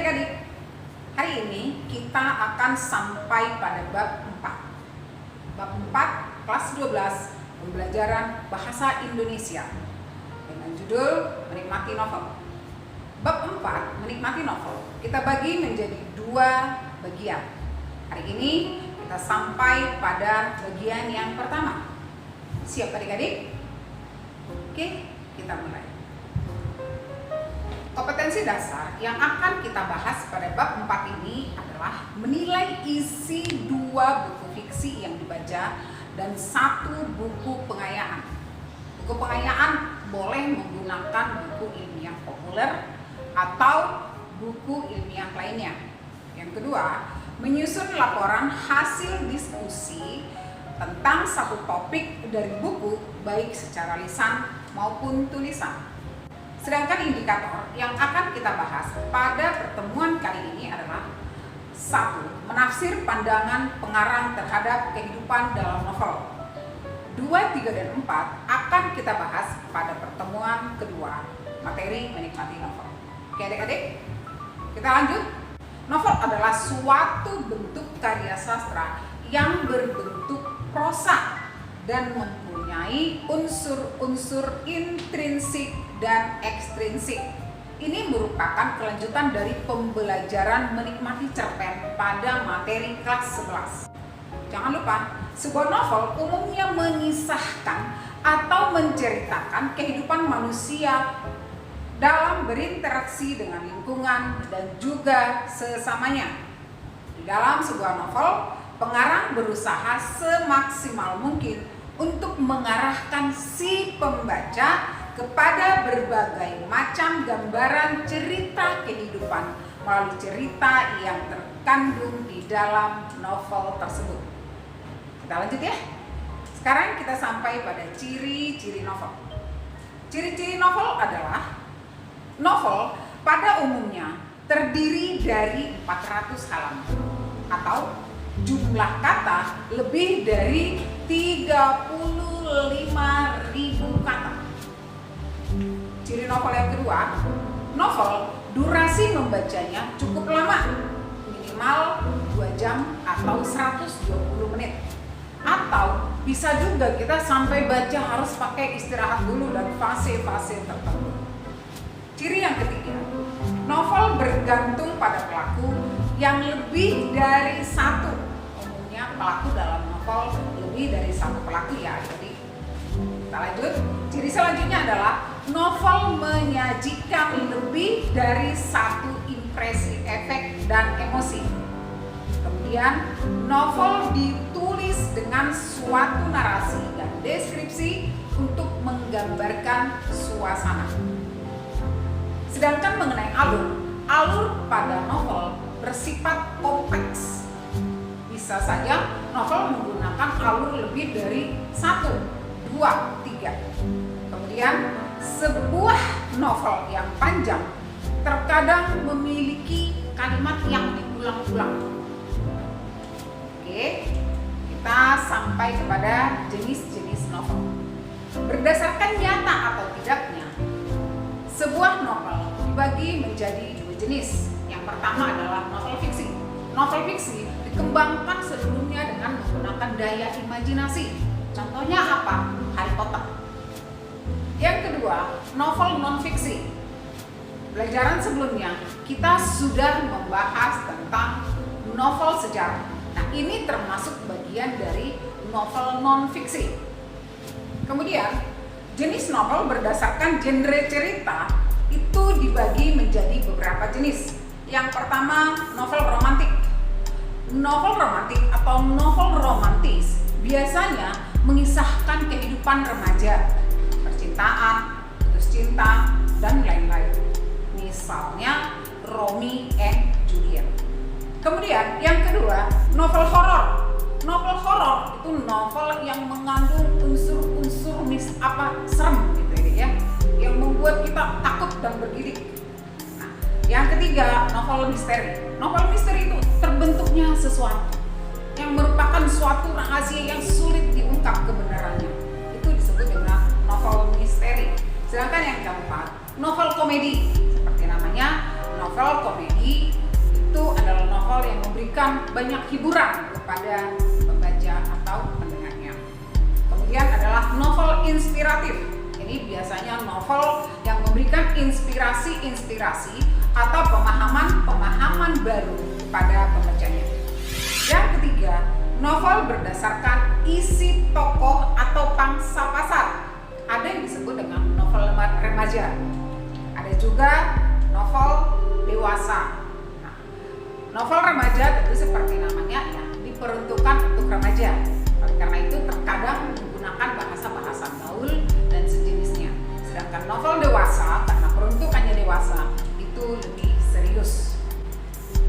adik-adik, hari ini kita akan sampai pada bab 4. Bab 4 kelas 12 pembelajaran bahasa Indonesia dengan judul menikmati novel. Bab 4 menikmati novel kita bagi menjadi 2 bagian. Hari ini kita sampai pada bagian yang pertama. Siap adik-adik? Oke, kita mulai. Kompetensi dasar yang akan kita bahas pada bab 4 ini adalah menilai isi 2 buku fiksi yang dibaca dan 1 buku pengayaan. Buku pengayaan boleh menggunakan buku ilmiah populer atau buku ilmiah lainnya. Yang kedua, menyusun laporan hasil diskusi tentang satu topik dari buku baik secara lisan maupun tulisan. Sedangkan indikator yang akan kita bahas pada pertemuan kali ini adalah 1. Menafsir pandangan pengarang terhadap kehidupan dalam novel. 2, 3, dan 4 akan kita bahas pada pertemuan kedua, materi menikmati novel. Oke adik-adik, kita lanjut. Novel adalah suatu bentuk karya sastra yang berbentuk prosa dan mempunyai unsur-unsur intrinsik dan ekstrinsik. Ini merupakan kelanjutan dari pembelajaran menikmati cerpen pada materi kelas 11. Jangan lupa, sebuah novel umumnya mengisahkan atau menceritakan kehidupan manusia dalam berinteraksi dengan lingkungan dan juga sesamanya. Di dalam sebuah novel, pengarang berusaha semaksimal mungkin untuk mengarahkan si pembaca kepada berbagai macam gambaran cerita kehidupan melalui cerita yang terkandung di dalam novel tersebut. Kita lanjut ya. Sekarang kita sampai pada ciri-ciri novel. Ciri-ciri novel adalah novel pada umumnya terdiri dari 400 halaman atau jumlah kata lebih dari 35.000 kata. Ciri novel yang kedua, novel durasi membacanya cukup lama, minimal 2 jam atau 120 menit. Atau bisa juga kita sampai baca harus pakai istirahat dulu dan fase-fase tertentu. Ciri yang ketiga, novel bergantung pada pelaku yang lebih dari 1. Umumnya pelaku dalam novel lebih dari 1 pelaku ya. Jadi kita lanjut. Ciri selanjutnya adalah novel menyajikan lebih dari 1 impresi, efek, dan emosi. Kemudian novel ditulis dengan suatu narasi dan deskripsi untuk menggambarkan suasana. Sedangkan mengenai alur pada novel bersifat kompleks. Bisa saja novel menggunakan alur lebih dari 1, 2, 3. Kemudian sebuah novel yang panjang terkadang memiliki kalimat yang diulang-ulang. Oke, kita sampai kepada jenis-jenis novel. Berdasarkan nyata atau tidaknya, sebuah novel dibagi menjadi 2 jenis. Yang pertama adalah novel fiksi. Novel fiksi dikembangkan sebelumnya dengan menggunakan daya imajinasi. Contohnya apa? Harry Potter. Yang kedua, novel non-fiksi. Pelajaran sebelumnya kita sudah membahas tentang novel sejarah. Nah, ini termasuk bagian dari novel non-fiksi. Kemudian, jenis novel berdasarkan genre cerita itu dibagi menjadi beberapa jenis. Yang pertama, novel romantik. Novel romantik atau novel romantis biasanya mengisahkan kehidupan remaja, percintaan, putus cinta, dan lain-lain. Misalnya Romeo and Juliet. Kemudian yang kedua, novel horor. Novel horor itu novel yang mengandung unsur-unsur serem gitu ya, yang membuat kita takut dan bergidik. Nah, yang ketiga, novel misteri. Novel misteri itu terbentuknya sesuatu yang merupakan suatu rahasia yang sulit diungkap kebenarannya. Itu disebut dengan novel misteri. Sedangkan yang keempat, novel komedi. Seperti namanya, novel komedi itu adalah novel yang memberikan banyak hiburan kepada pembaca atau pendengarnya. Kemudian adalah novel inspiratif. Ini biasanya novel yang memberikan inspirasi atau pemahaman baru kepada pembacanya. Yang ketiga, novel berdasarkan isi tokoh atau pangsa pasar. Ada yang disebut dengan novel remaja. Ada juga novel dewasa. Nah, novel remaja tentu seperti namanya ya, diperuntukkan untuk remaja. Oleh karena itu terkadang menggunakan bahasa-bahasa gaul dan sejenisnya. Sedangkan novel dewasa karena peruntukannya dewasa itu lebih serius.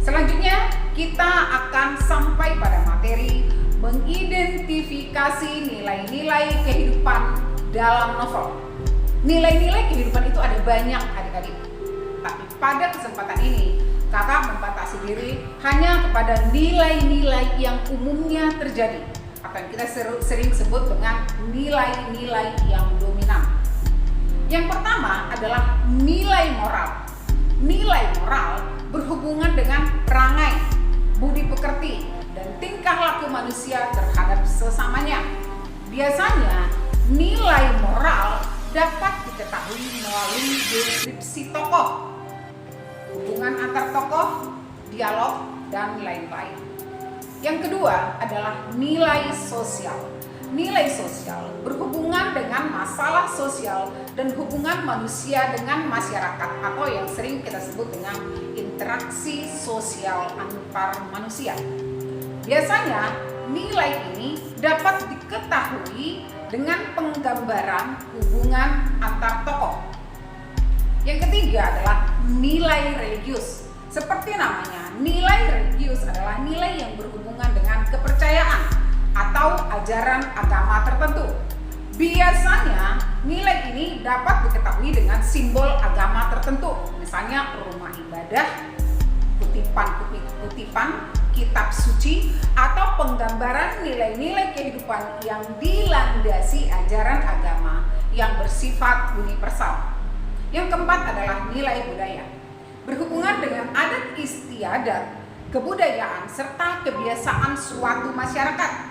Selanjutnya kita akan sampai pada materi mengidentifikasi nilai-nilai kehidupan dalam novel. Nilai-nilai kehidupan itu ada banyak adik-adik. Tapi pada kesempatan ini kakak membatasi diri hanya kepada nilai-nilai yang umumnya terjadi atau yang kita sering sebut dengan nilai-nilai yang dominan. Yang pertama adalah nilai moral. Nilai moral berhubungan dengan perangai, budi pekerti, dan tingkah laku manusia terhadap sesamanya. Biasanya nilai moral dapat diketahui melalui deskripsi tokoh, hubungan antar tokoh, dialog, dan lain-lain. Yang kedua adalah nilai sosial. Nilai sosial berhubungan dengan masalah sosial dan hubungan manusia dengan masyarakat atau yang sering kita sebut dengan interaksi sosial antar manusia. Biasanya nilai ini dapat diketahui dengan penggambaran hubungan antar tokoh. Yang ketiga adalah nilai religius. Seperti namanya, nilai religius adalah nilai yang berhubungan dengan kepercayaan atau ajaran agama tertentu. Biasanya nilai ini dapat diketahui dengan simbol agama tertentu, misalnya rumah ibadah, kutipan, kitab suci, atau penggambaran nilai-nilai kehidupan yang dilandasi ajaran agama yang bersifat universal. Yang keempat adalah nilai budaya, berhubungan dengan adat istiadat, kebudayaan, serta kebiasaan suatu masyarakat.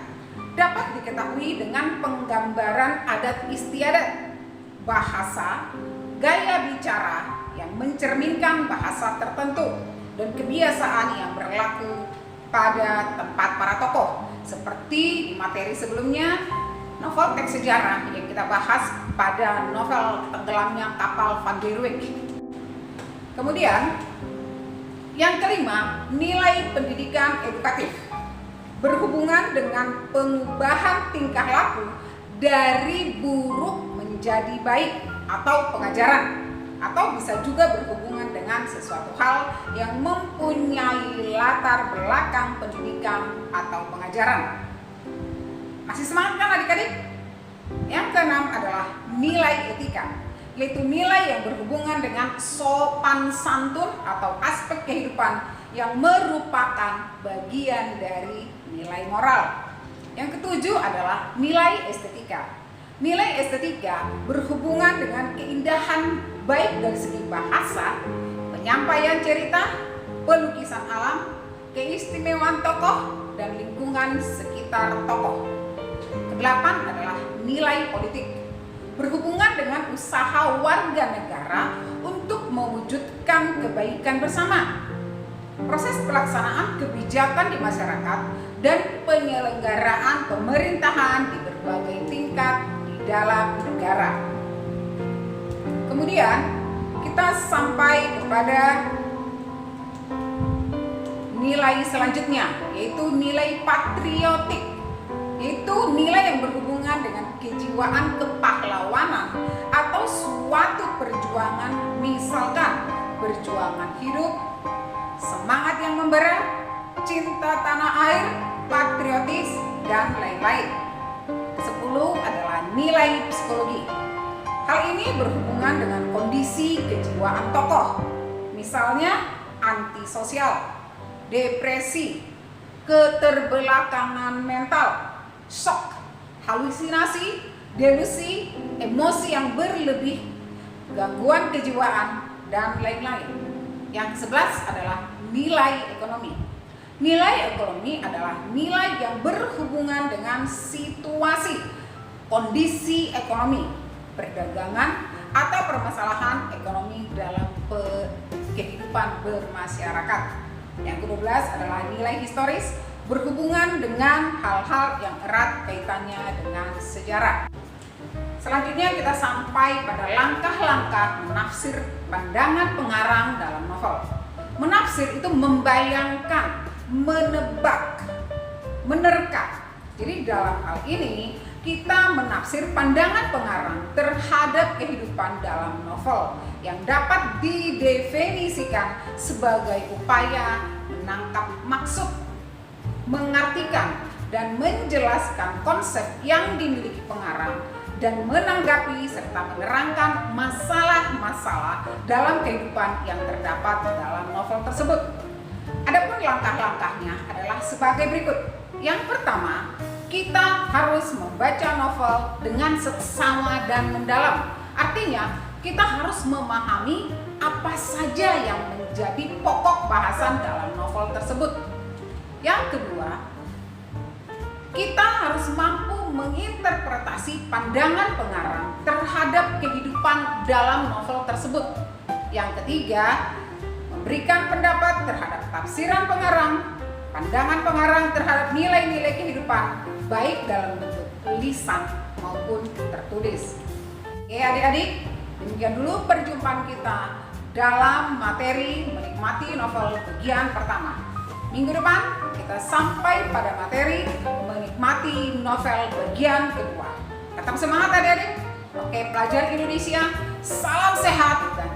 Dapat diketahui dengan penggambaran adat istiadat, bahasa, gaya bicara yang mencerminkan bahasa tertentu, dan kebiasaan yang berlaku pada tempat para tokoh. Seperti di materi sebelumnya, novel teks sejarah yang kita bahas pada novel Tenggelamnya Kapal Van der Wijk. Kemudian, yang kelima, nilai pendidikan edukatif, berhubungan dengan pengubahan tingkah laku dari buruk menjadi baik atau pengajaran, atau bisa juga berhubungan dengan sesuatu hal yang mempunyai latar belakang pendidikan atau pengajaran. Masih semangat kan adik-adik? Yang keenam adalah nilai etika, yaitu nilai yang berhubungan dengan sopan santun atau aspek kehidupan yang merupakan bagian dari nilai moral. Yang ketujuh adalah nilai estetika. Nilai estetika berhubungan dengan keindahan baik dari segi bahasa, penyampaian cerita, pelukisan alam, keistimewaan tokoh, dan lingkungan sekitar tokoh. Kedelapan adalah nilai politik, berhubungan dengan usaha warga negara untuk mewujudkan kebaikan bersama, proses pelaksanaan kebijakan di masyarakat, dan penyelenggaraan pemerintahan di berbagai tingkat di dalam negara. Kemudian kita sampai kepada nilai selanjutnya, yaitu nilai patriotik, yaitu nilai yang berhubungan dengan kejiwaan kepahlawanan atau suatu perjuangan, misalkan perjuangan hidup, semangat yang membara, cinta tanah air, patriotis, dan lain-lain. Kesepuluh adalah nilai psikologi. Hal ini berhubungan dengan kondisi kejiwaan tokoh, misalnya antisosial, depresi, keterbelakangan mental, shock, halusinasi, delusi, emosi yang berlebih, gangguan kejiwaan, dan lain-lain. Yang ke-11 adalah nilai ekonomi. Nilai ekonomi adalah nilai yang berhubungan dengan situasi, kondisi ekonomi, perdagangan, atau permasalahan ekonomi dalam kehidupan bermasyarakat. Yang ke-12 adalah nilai historis, berhubungan dengan hal-hal yang erat kaitannya dengan sejarah. Selanjutnya kita sampai pada langkah-langkah menafsir pandangan pengarang dalam novel. Menafsir itu membayangkan, menebak, menerka. Jadi dalam hal ini kita menafsir pandangan pengarang terhadap kehidupan dalam novel yang dapat didefinisikan sebagai upaya menangkap maksud, mengartikan dan menjelaskan konsep yang dimiliki pengarang, dan menanggapi serta menerangkan masalah-masalah dalam kehidupan yang terdapat dalam novel tersebut. Adapun langkah-langkahnya adalah sebagai berikut. Yang pertama, kita harus membaca novel dengan seksama dan mendalam. Artinya, kita harus memahami apa saja yang menjadi pokok bahasan dalam novel tersebut. Yang kedua, kita harus mampu menginterpretasi pandangan pengarang terhadap kehidupan dalam novel tersebut. Yang ketiga, memberikan pendapat terhadap tafsiran pengarang, pandangan pengarang terhadap nilai-nilai kehidupan, baik dalam bentuk lisan maupun tertulis. Oke adik-adik, demikian dulu perjumpaan kita dalam materi menikmati novel bagian pertama. Minggu depan kita sampai pada materi menikmati novel bagian kedua. Tetap semangat adik-adik. Oke, pelajar Indonesia, salam sehat dan